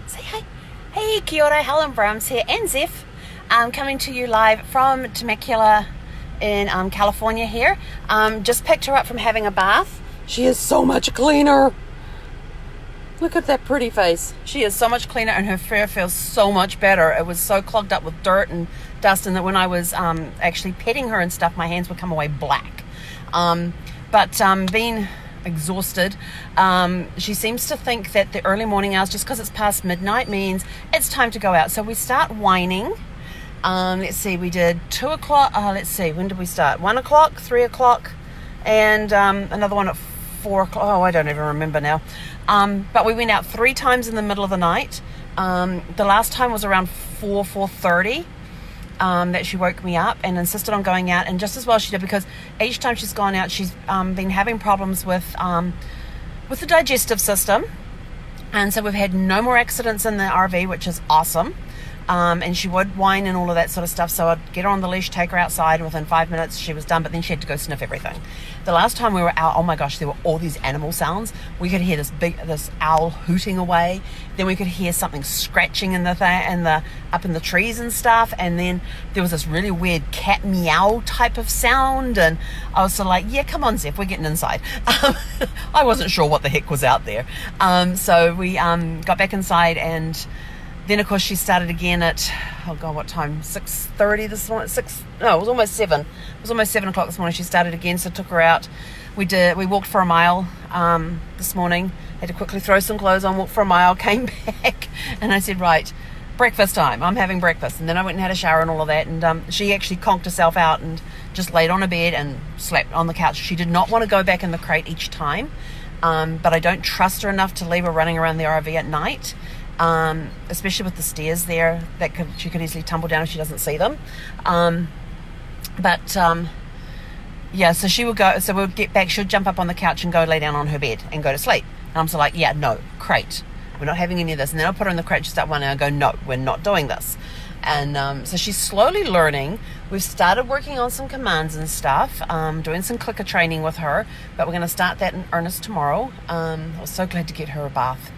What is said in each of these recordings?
Say hi. Hey, kia ora, Helen, Brahms here, and Zeph. Coming to you live from Temecula in California here. Just picked her up from having a bath. She is so much cleaner. Look at that pretty face. She is so much cleaner and her fur feels so much better. It was so clogged up with dirt and dust, and that when I was actually petting her and stuff, my hands would come away black. But being exhausted, she seems to think that the early morning hours, just because it's past midnight, means it's time to go out. So we start whining. Let's see, we did 2 o'clock. Let's see, when did we start? 1 o'clock, 3 o'clock, and another one at 4 o'clock. Oh, I don't even remember now. But we went out 3 times in the middle of the night. The last time was around 4:30. That she woke me up and insisted on going out, and just as well she did, because each time she's gone out, she's been having problems with the digestive system, and so we've had no more accidents in the RV, which is awesome. And she would whine and all of that sort of stuff, so I'd get her on the leash, take her outside, and within 5 minutes she was done, but then she had to go sniff everything. The last time we were out, oh my gosh, there were all these animal sounds. We could hear this owl hooting away, then we could hear something scratching up in the trees and stuff, and then there was this really weird cat meow type of sound, and I was sort of like, yeah, come on, Zeph, we're getting inside. I wasn't sure what the heck was out there. So we got back inside, and then, of course, she started again at, oh God, what time? 6:30 this morning? It was almost 7. It was almost 7 o'clock this morning. She started again, so took her out. We walked for a mile this morning. Had to quickly throw some clothes on, walk for a mile, came back, and I said, right, breakfast time. I'm having breakfast. And then I went and had a shower and all of that, and she actually conked herself out and just laid on a bed and slept on the couch. She did not want to go back in the crate each time, but I don't trust her enough to leave her running around the RV at night. Especially with the stairs there, she could easily tumble down if she doesn't see them. Yeah, so she would go, so we'll get back, she'll jump up on the couch and go lay down on her bed and go to sleep. And I'm so like, yeah, no, crate. We're not having any of this. And then I'll put her in the crate, she'll start whining, and I go, no, we're not doing this. And so she's slowly learning. We've started working on some commands and stuff, doing some clicker training with her, but we're going to start that in earnest tomorrow. I was so glad to get her a bath.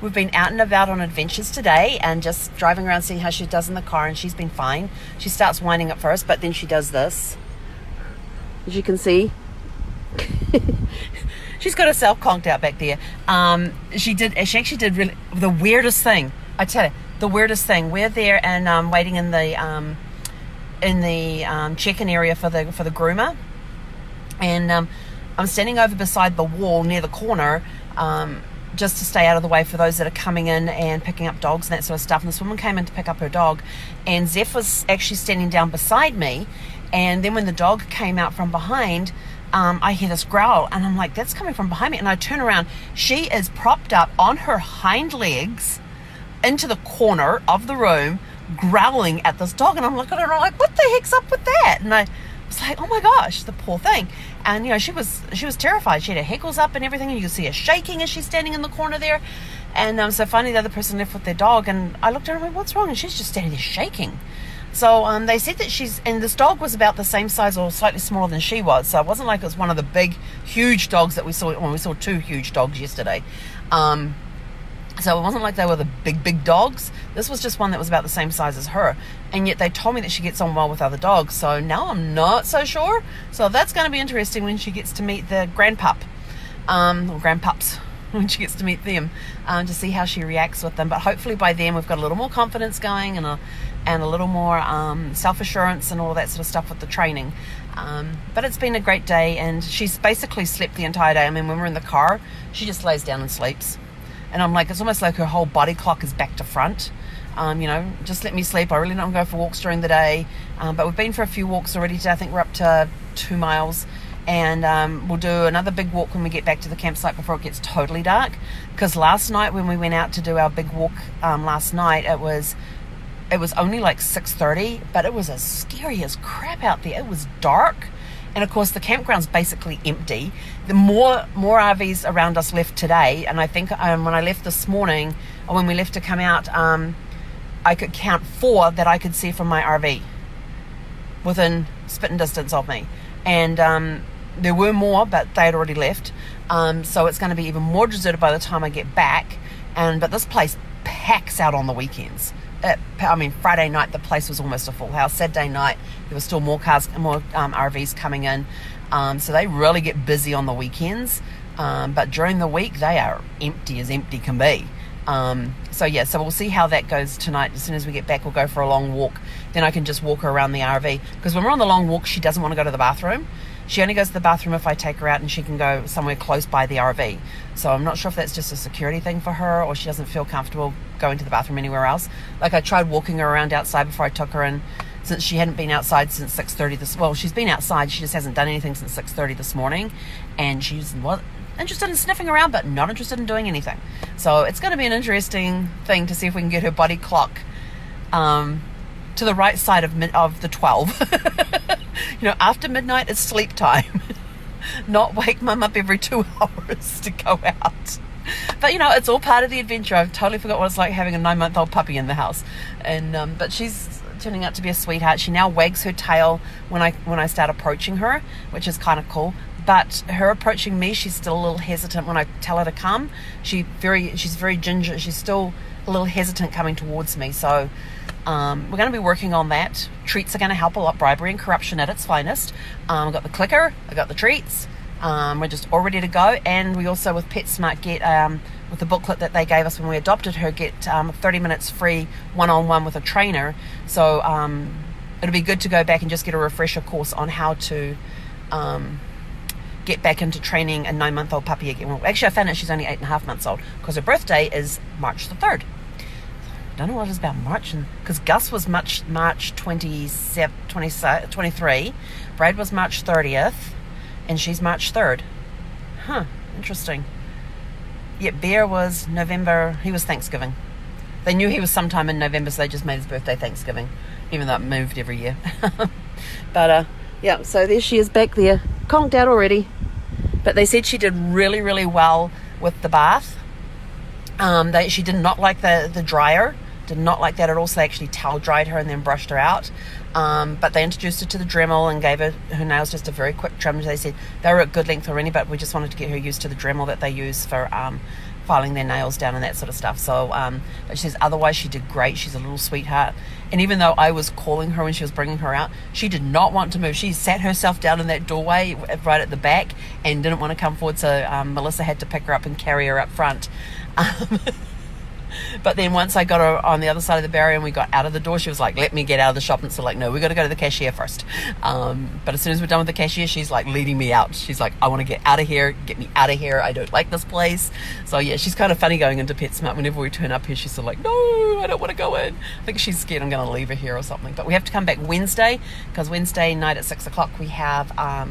We've been out and about on adventures today and just driving around, seeing how she does in the car, and she's been fine. She starts whining at first, but then she does this, as you can see. She's got herself conked out back there. She actually did really the weirdest thing. I tell you, the weirdest thing. We're there and waiting in the check-in area for the groomer, and I'm standing over beside the wall near the corner, just to stay out of the way for those that are coming in and picking up dogs and that sort of stuff. And this woman came in to pick up her dog, and Zeph was actually standing down beside me, and then when the dog came out from behind, I hear this growl, and I'm like, that's coming from behind me, and I turn around. She is propped up on her hind legs into the corner of the room, growling at this dog, and I'm looking at her like, what the heck's up with that? And I was like, oh my gosh, the poor thing. And she was terrified. She had her heckles up and everything, and you could see her shaking as she's standing in the corner there. And so finally the other person left with their dog, and I looked at her and went, what's wrong? And she's just standing there shaking. So they said that and this dog was about the same size or slightly smaller than she was. So it wasn't like it was one of the big, huge dogs that we saw. Well, we saw 2 huge dogs yesterday. So it wasn't like they were the big dogs. This was just one that was about the same size as her. And yet they told me that she gets on well with other dogs. So now I'm not so sure. So that's going to be interesting when she gets to meet the grandpup, or grandpups, when she gets to meet them, to see how she reacts with them. But hopefully by then we've got a little more confidence going, and a little more self-assurance and all that sort of stuff with the training. But it's been a great day, and she's basically slept the entire day. I mean, when we're in the car, she just lays down and sleeps. And I'm like, it's almost like her whole body clock is back to front. Just let me sleep. I really don't go for walks during the day. But we've been for a few walks already today. I think we're up to 2 miles. And we'll do another big walk when we get back to the campsite before it gets totally dark. Because last night when we went out to do our big walk last night, it was only like 6:30, but it was as scary as crap out there. It was dark. And of course the campground's basically empty. The more RVs around us left today, and I think when I left this morning, or when we left to come out, I could count 4 that I could see from my RV within spitting distance of me. And there were more, but they had already left. So it's going to be even more deserted by the time I get back. But this place packs out on the weekends. Friday night the place was almost a full house. Saturday night there were still more cars, more RVs coming in. So they really get busy on the weekends. But during the week they are empty as empty can be. So we'll see how that goes tonight. As soon as we get back, we'll go for a long walk. Then I can just walk her around the RV. Because when we're on the long walk, she doesn't want to go to the bathroom. She only goes to the bathroom if I take her out and she can go somewhere close by the RV. So I'm not sure if that's just a security thing for her or she doesn't feel comfortable going to the bathroom anywhere else. Like I tried walking her around outside before I took her in, since she hadn't been outside since 6:30 she's been outside, she just hasn't done anything since 6:30 this morning. And she's interested in sniffing around but not interested in doing anything. So it's going to be an interesting thing to see if we can get her body clock to the right side of the 12. After midnight it's sleep time. Not wake mum up every 2 hours to go out. But it's all part of the adventure. I've totally forgot what it's like having a 9-month-old puppy in the house. And but she's turning out to be a sweetheart. She now wags her tail when I start approaching her, which is kind of cool. But her approaching me, she's still a little hesitant when I tell her to come. She's very ginger. She's still a little hesitant coming towards me. So we're going to be working on that. Treats are going to help a lot. Bribery and corruption at its finest. I got the clicker. I got the treats. We're just all ready to go. And we also, with PetSmart, get with the booklet that they gave us when we adopted her, get 30 minutes free one-on-one with a trainer. So it'll be good to go back and just get a refresher course on how to get back into training a 9-month-old puppy again. Well, actually, I found out she's only 8.5 months old because her birthday is March the 3rd. I don't know what it is about March, because Gus was March 23, Brad was March 30th, and she's March 3rd. Huh, interesting. Yet Bear was November, he was Thanksgiving. They knew he was sometime in November, so they just made his birthday Thanksgiving, even though it moved every year. But so there she is back there, conked out already. But they said she did really, really well with the bath. She did not like the dryer, did not like that at all, so they actually towel dried her and then brushed her out. But they introduced her to the Dremel and gave her nails just a very quick trim. They said they were at good length already, but we just wanted to get her used to the Dremel that they use for filing their nails down and that sort of stuff. So, but she says otherwise she did great. She's a little sweetheart. And even though I was calling her when she was bringing her out, she did not want to move. She sat herself down in that doorway right at the back and didn't want to come forward. So Melissa had to pick her up and carry her up front. But then once I got her on the other side of the barrier and we got out of the door, she was like, let me get out of the shop. And so no, we got to go to the cashier first. But as soon as we're done with the cashier, she's like leading me out. She's like, I want to get out of here. Get me out of here. I don't like this place. So yeah, she's kind of funny going into PetSmart. Whenever we turn up here, she's sort of like, no, I don't want to go in. I think she's scared I'm going to leave her here or something. But we have to come back Wednesday, because Wednesday night at 6 o'clock we have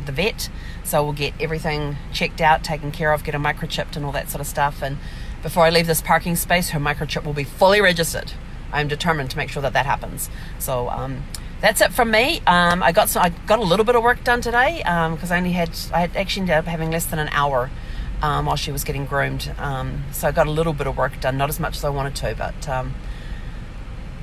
the vet. So we'll get everything checked out, taken care of, get her microchipped and all that sort of stuff. And before I leave this parking space, her microchip will be fully registered. I'm determined to make sure that happens. So that's it from me. I got a little bit of work done today because I actually ended up having less than an hour while she was getting groomed. So I got a little bit of work done, not as much as I wanted to, but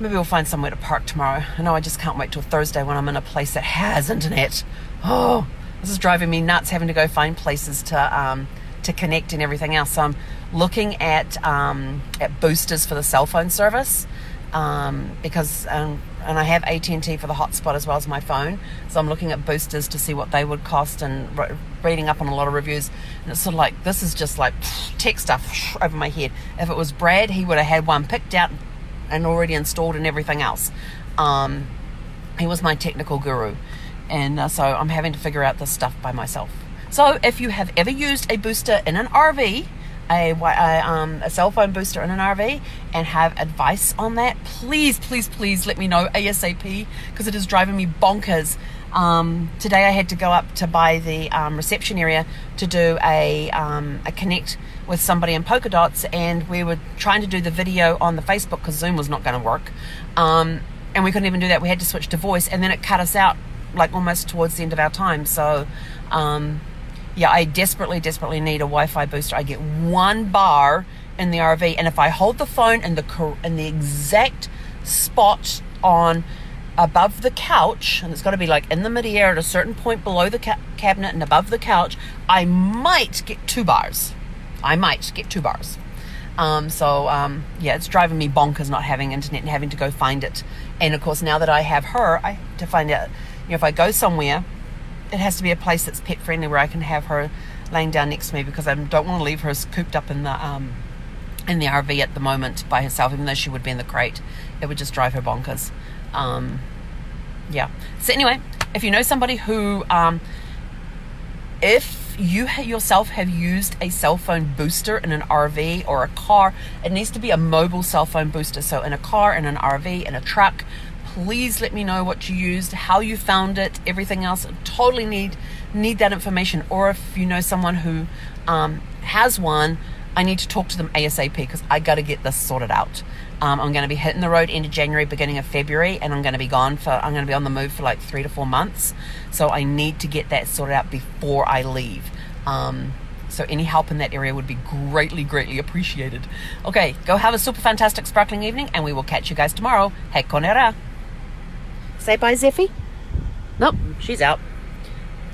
maybe we'll find somewhere to park tomorrow. I know I just can't wait till Thursday when I'm in a place that has internet. Oh, this is driving me nuts, having to go find places to connect and everything else. So I'm looking at boosters for the cell phone service because and I have AT&T for the hotspot as well as my phone. So I'm looking at boosters to see what they would cost and reading up on a lot of reviews. And it's sort of like, this is just like tech stuff over my head. If it was Brad, he would have had one picked out and already installed and everything else. He was my technical guru. And so I'm having to figure out this stuff by myself. So if you have ever used a booster in an RV, a cell phone booster in an RV, and have advice on that, please let me know ASAP, because it is driving me bonkers. Today I had to go up to by the reception area to do a connect with somebody in Polka Dots, and we were trying to do the video on the Facebook because Zoom was not going to work, and we couldn't even do that. We had to switch to voice, and then it cut us out like almost towards the end of our time. So yeah, I desperately need a Wi-Fi booster. I get 1 bar in the RV, and if I hold the phone in the exact spot on above the couch, and it's got to be like in the mid-air at a certain point below the cabinet and above the couch, I might get 2 bars. Yeah, it's driving me bonkers not having internet and having to go find it. And of course, now that I have her, I have to find out, if I go somewhere, it has to be a place that's pet friendly where I can have her laying down next to me, because I don't want to leave her cooped up in the RV at the moment by herself, even though she would be in the crate. It would just drive her bonkers. Yeah. So anyway, if you know somebody who, if you yourself have used a cell phone booster in an RV or a car, it needs to be a mobile cell phone booster. So in a car, in an RV, in a truck, please let me know what you used, how you found it, everything else. Totally need that information. Or if you know someone who has one, I need to talk to them ASAP, because I got to get this sorted out. I'm going to be hitting the road end of January, beginning of February, and I'm going to be on the move for like 3 to 4 months. So I need to get that sorted out before I leave. So any help in that area would be greatly, greatly appreciated. Okay, go have a super fantastic sparkling evening, and we will catch you guys tomorrow. He konera. Say bye, Zeffy. Nope, she's out.